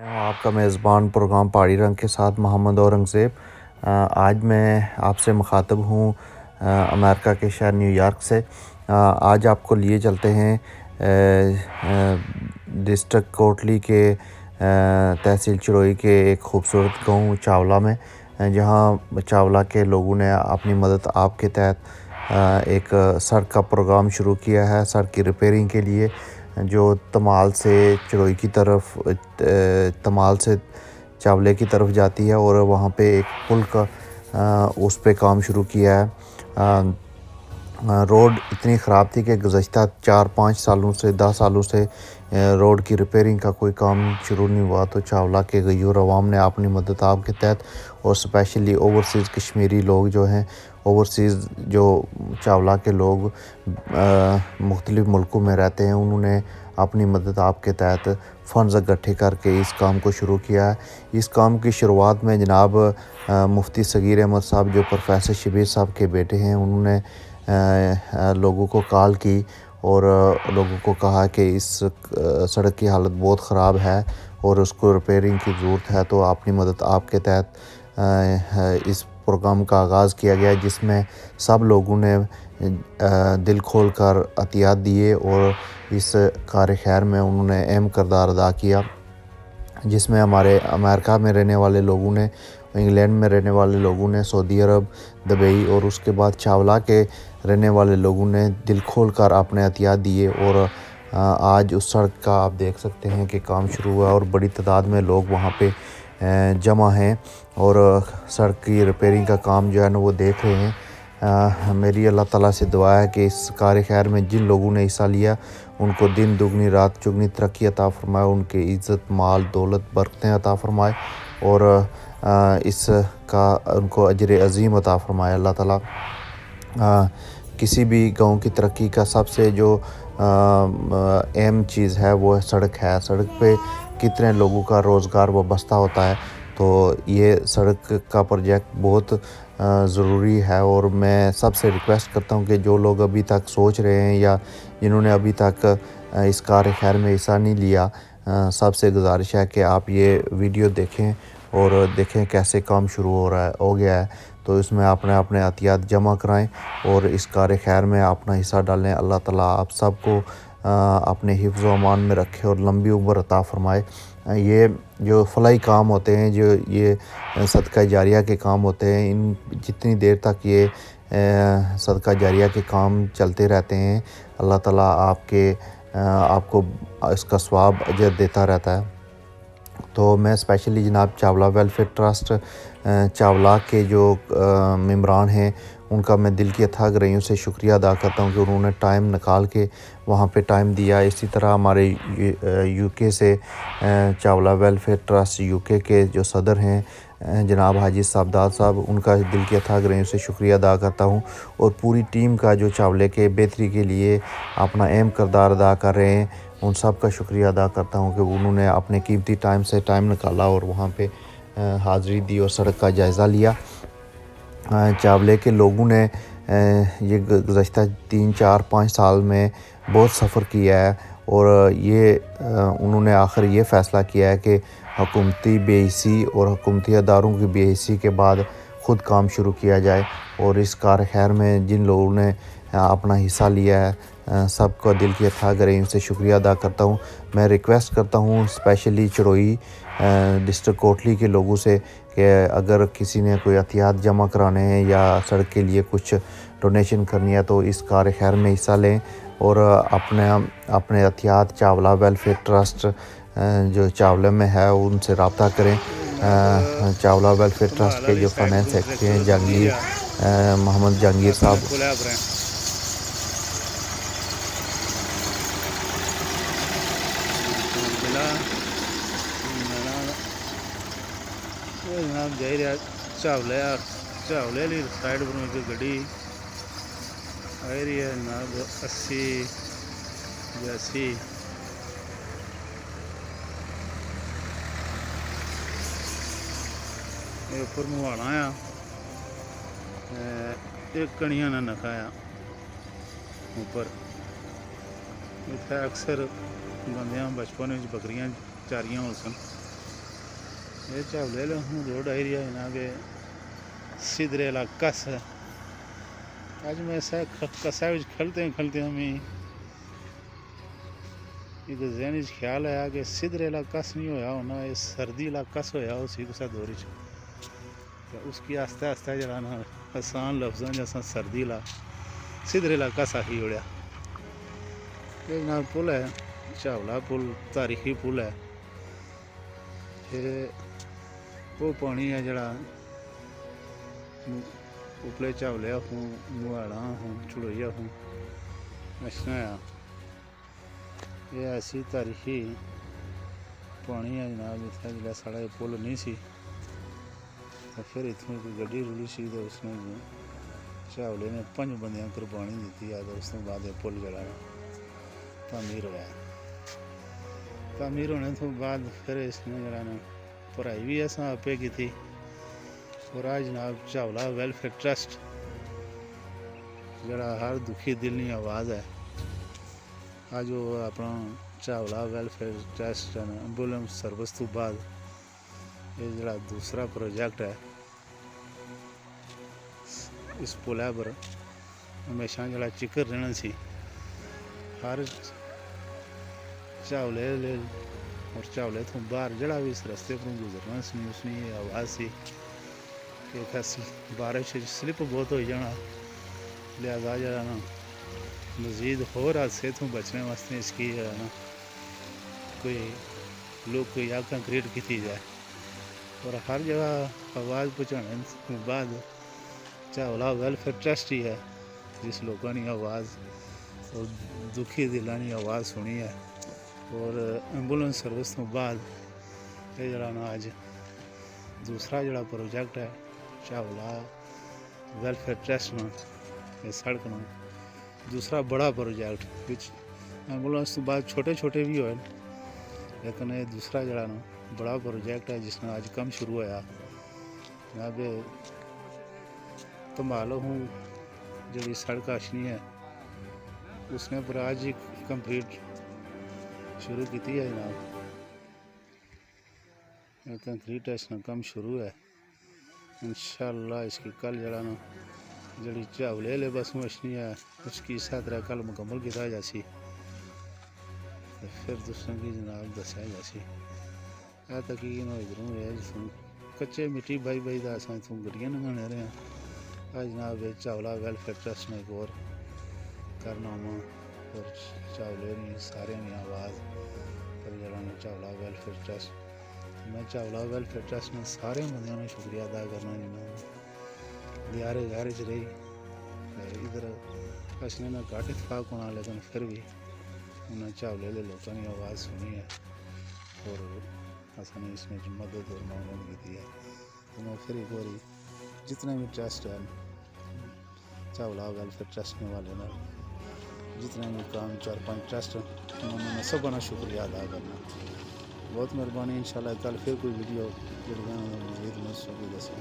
آپ کا میزبان پروگرام پہاڑی رنگ کے ساتھ محمد اورنگزیب۔ آج میں آپ سے مخاطب ہوں امریکہ کے شہر نیو یارک سے۔ آج آپ کو لیے چلتے ہیں ڈسٹرکٹ کوٹلی کے تحصیل چروئی کے ایک خوبصورت گاؤں چاولہ میں، جہاں چاولہ کے لوگوں نے اپنی مدد آپ کے تحت ایک سڑک کا پروگرام شروع کیا ہے، سڑک کی ریپیرنگ کے لیے، جو تمال سے چروئی کی طرف تمال سے چاولے کی طرف جاتی ہے، اور وہاں پہ ایک پل کا اس پہ کام شروع کیا ہے۔ روڈ اتنی خراب تھی کہ گزشتہ 4-5 سالوں سے 10 سالوں سے روڈ کی ریپیرنگ کا کوئی کام شروع نہیں ہوا، تو چاولہ کے غیور عوام نے اپنی مدد آپ کے تحت، اور اسپیشلی اوورسیز کشمیری لوگ جو ہیں، اوورسیز جو چاولہ کے لوگ مختلف ملکوں میں رہتے ہیں، انہوں نے اپنی مدد آپ کے تحت فنڈز اکٹھے کر کے اس کام کو شروع کیا ہے۔ اس کام کی شروعات میں جناب مفتی صغیر احمد صاحب، جو پروفیسر شبیر صاحب کے بیٹے ہیں، انہوں نے لوگوں کو کال کی اور لوگوں کو کہا کہ اس سڑک کی حالت بہت خراب ہے اور اس کو ریپیرنگ کی ضرورت ہے، تو اپنی مدد آپ کے تحت اس پروگرام کا آغاز کیا گیا، جس میں سب لوگوں نے دل کھول کر عطیات دیے اور اس کار خیر میں انہوں نے اہم کردار ادا کیا، جس میں ہمارے امریکہ میں رہنے والے لوگوں نے، انگلینڈ میں رہنے والے لوگوں نے، سعودی عرب، دبئی، اور اس کے بعد چاولہ کے رہنے والے لوگوں نے دل کھول کر اپنے عطیات دیے، اور آج اس سڑک کا آپ دیکھ سکتے ہیں کہ کام شروع ہوا اور بڑی تعداد میں لوگ وہاں پہ جمع ہیں اور سڑک کی ریپیرنگ کا کام جو ہے نا وہ دیکھ رہے ہیں۔ میری اللہ تعالیٰ سے دعا ہے کہ اس کار خیر میں جن لوگوں نے حصہ لیا ان کو دن دگنی رات چگنی ترقی عطا فرمائے، ان کے عزت مال دولت برکتیں عطا فرمائے، اور اس کا ان کو اجر عظیم عطا فرمائے اللہ تعالیٰ۔ کسی بھی گاؤں کی ترقی کا سب سے جو اہم چیز ہے وہ سڑک ہے۔ سڑک پہ کتنے لوگوں کا روزگار وابستہ ہوتا ہے، تو یہ سڑک کا پروجیکٹ بہت ضروری ہے، اور میں سب سے ریکویسٹ کرتا ہوں کہ جو لوگ ابھی تک سوچ رہے ہیں یا جنہوں نے ابھی تک اس کار خیر میں حصہ نہیں لیا، سب سے گزارش ہے کہ آپ یہ ویڈیو دیکھیں اور دیکھیں کیسے کام شروع ہو گیا ہے، تو اس میں اپنے عطیات جمع کرائیں اور اس کار خیر میں اپنا حصہ ڈالیں۔ اللہ تعالیٰ آپ سب کو اپنے حفظ و امان میں رکھے اور لمبی عمر عطا فرمائے۔ یہ جو فلاحی کام ہوتے ہیں، جو یہ صدقہ جاریہ کے کام ہوتے ہیں، ان جتنی دیر تک یہ صدقہ جاریہ کے کام چلتے رہتے ہیں، اللہ تعالیٰ آپ کو اس کا ثواب اجر دیتا رہتا ہے۔ تو میں اسپیشلی جناب چاولہ ویلفیئر ٹرسٹ چاولہ کے جو ممبران ہیں، ان کا میں دل کی اتھاہ گہرائیوں سے شکریہ ادا کرتا ہوں کہ انہوں نے ٹائم نکال کے وہاں پہ ٹائم دیا۔ اسی طرح ہمارے یو کے سے چاولہ ویلفیئر ٹرسٹ یو کے جو صدر ہیں جناب حاجی صابداد صاحب، ان کا دل کی اتھاہ گہرائیوں سے شکریہ ادا کرتا ہوں، اور پوری ٹیم کا جو چاولے کے بہتری کے لیے اپنا اہم کردار ادا کر رہے ہیں، ان سب کا شکریہ ادا کرتا ہوں کہ انہوں نے اپنے قیمتی ٹائم سے ٹائم نکالا اور وہاں پہ حاضری دی اور سڑک کا جائزہ لیا۔ چاولے کے لوگوں نے یہ گزشتہ 3-4-5 سال میں بہت سفر کیا ہے، اور انہوں نے آخر یہ فیصلہ کیا ہے کہ حکومتی بے حسی اور حکومتی اداروں کی بے حسی کے بعد خود کام شروع کیا جائے، اور اس کار خیر میں جن لوگوں نے اپنا حصہ لیا ہے سب کا دل کی اتھاہ گہرائیوں سے شکریہ ادا کرتا ہوں۔ میں ریکویسٹ کرتا ہوں اسپیشلی چروئی ڈسٹرکٹ کوٹلی کے لوگوں سے کہ اگر کسی نے کوئی عطیات جمع کرانے ہیں یا سڑک کے لیے کچھ ڈونیشن کرنی ہے، تو اس کار خیر میں حصہ لیں اور اپنے عطیات چاولہ ویلفیئر ٹرسٹ جو چاولہ میں ہے ان سے رابطہ کریں۔ چاولہ ویلفیئر ٹرسٹ کے جو فائنانس سیکرٹری ہیں محمد جہانگیر صاحب، جناب جائی چاولے والی سائڈ پر ایک گڈی آ رہی ہے جناب 80-82 یہ اوپر موانا آ ایک کنیاں نہ نکھایا اوپر اتنے اکثر بندیاں بچپن بکریاں چاریاں ہو سن، یہ چاولے ہوں روڈ ایریا جناب سدرے علاقہ سے آج میں کسا کھلتے ہمیں ایک ذہنی خیال آیا کہ سدرے علاقہ سے نہیں ہویا ہونا یہ سردی علاقہ سے ہویا اسی کسا دوری اس کی آستہ آستہ جڑانا آسان لفظاں جیسا سردی سدرے علاقہ سا ہی اڑیا یہ جناب پل ہے چاولا پل تاریخی پل ہے یہ وہ پانی ہے جڑا اوپلے چاولیا ہوں مواڑا ہوں چڑویا ہوں اچھا یہ ایسی تاریخی پانی ہے جناب اتنا جڑا ساڑا یہ پل نہیں سی تو پھر اتنے کوئی گڈی رولی سی تو اس نے چاولے نے 5 بندیاں قربانی دیتی ہے تو اس کے بعد یہ پل جڑا تعمیر ہوا تعمیر ہونے تو بعد پھر اس نے جڑا نا پڑھائی بھی ایسا آپے کی تھی اور آج جناب چاولا ویلفیئر ٹرسٹ جڑا ہر دکھی دل کی آواز ہے آج وہ اپنا Chawla welfare trust ambulance service تو بعد یہ جڑا دوسرا پروجیکٹ ہے اس پلے پر ہمیشہ جڑا چکر رہنا سی ہر چاولے اور چاولے تو باہر جڑا بھی اس رستے پر گزرنا سی اس نے یہ آواز سی کہ بارش سلپ بہت ہو جانا لہذا جڑا نا مزید ہور حادثے تو بچنے واسطے اس کی جڑا نا کوئی لوگ کوئی یا کنکریٹ کی جائے اور ہر جگہ آواز پہنچانے کے بعد چاولا ویلفیئر ٹرسٹ ہی ہے جس لوگوں نے آواز اور دکھی دلوں کی آواز سنی ہے اور ایمبولینس سروس تو بعد یہ جڑا نا آج دوسرا جڑا پروجیکٹ ہے چاولا ویلفیئر ٹرسٹ نا یہ سڑک نا دوسرا بڑا پروجیکٹ ایمبولینس تو بعد چھوٹے چھوٹے بھی ہوئے لیکن یہ دوسرا جڑا نا بڑا پروجیکٹ ہے جس نے آج کم شروع ہوا یہاں پہ تمالو ہوں جڑی سڑک آشنی ہے اس نے پر آج ہی کمپلیٹ شروع کی ہے جناب کنکریٹ اس نے کم شروع ہے انشاءاللہ اس کی کل جڑا نا جڑی چاولے لے بس مشنی ہے اس کی اس طرح کل مکمل کیا جاسی پھر دوسروں کی جناب دسیا جاسی اے تقین ہو ادھروں ہے جسوں کچے مٹی بائی دا اساں اتوں گڈیاں لنگانے رہے ہیں آج جناب چاولا ویلفیئر ٹرسٹ نے ایک اور کارنامہ اور چاولے نے سارے نے آواز پر جڑا نا چاولا ویلفیئر ٹرسٹ میں چاولا ویلفیئر ٹرسٹ نے سارے بندیاں نے شکریہ ادا کرنا جناب دیارے گھر چ رہی ادھر اس نے نہ گھٹ اتفاق ہونا لیکن پھر بھی انہیں چاولے لے لوگوں کی آواز سنی ہے اور اصل نے اس میں مدد اور معاونت کی ہے تو میں پھر ایک بار جتنے بھی ٹرسٹ ہیں چاولا ویلفیئر ٹرسٹ کے والے نا جتنے بھی کام 4-5 ٹرسٹ انہوں نے سب کا شکریہ ادا کرنا بہت مہربانی انشاءاللہ کل پھر کوئی ویڈیو جڑی مزید میں دسیں